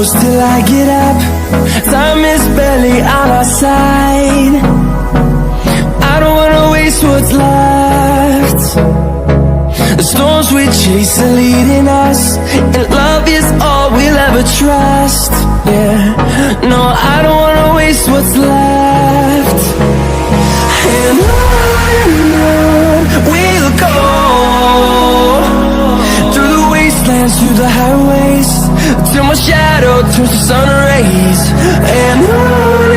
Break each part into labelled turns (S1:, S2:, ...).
S1: close till I get up. Time is barely on our side. I don't wanna waste what's left. The storms we chase are leading us, and love is all we'll ever trust. Yeah, no, I don't wanna waste what's left. And on we'll go, through the wastelands, through the highways, till my shadow turns to sun rays. And on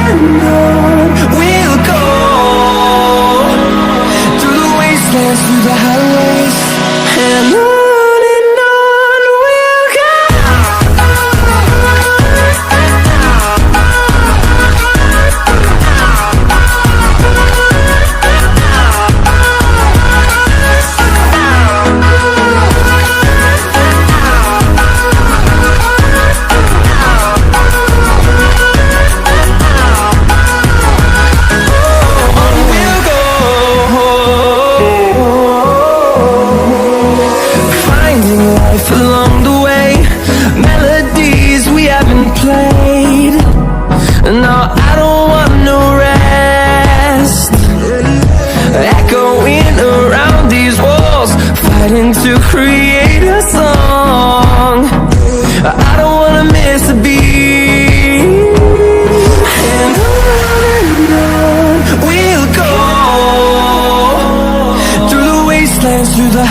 S1: we'll go, through the wastelands, through the highways, and on we'll go. Along the way, melodies we haven't played. No, I don't want no rest. Echoing around these walls, fighting to create a song. I don't wanna miss a beat. And on we'll go, through the wastelands, through the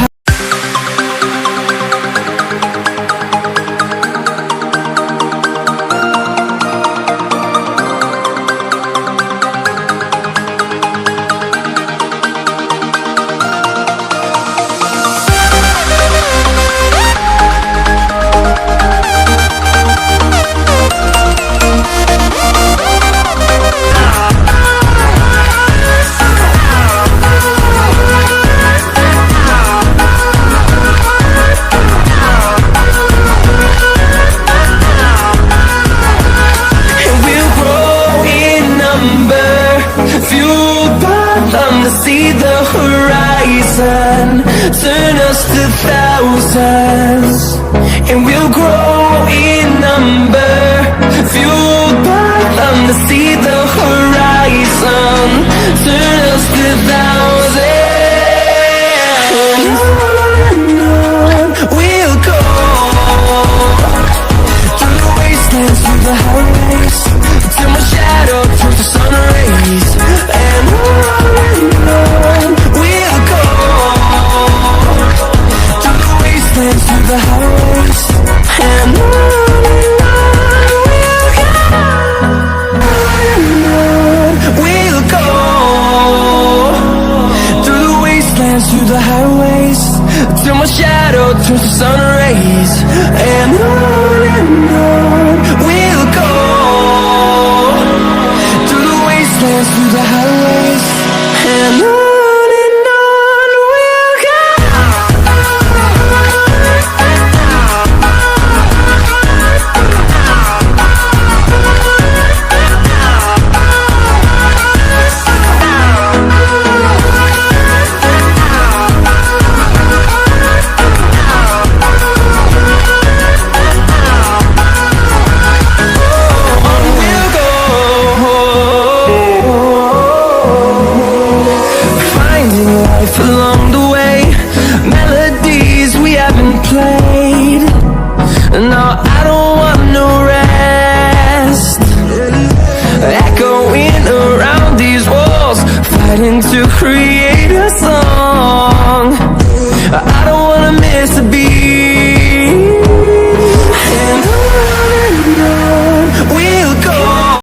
S1: to see the horizon, turn us to thousands, and we'll grow in number, fueled by them to see the horizon, turn us to thousands. And on we'll go, through the wastelands, through the highways, till my shadow turns to sun rays. And on we'll go, through the wastelands, through the highways. And on we'll go, through the wastelands, through the highways, till my shadow turns to sun rays. And on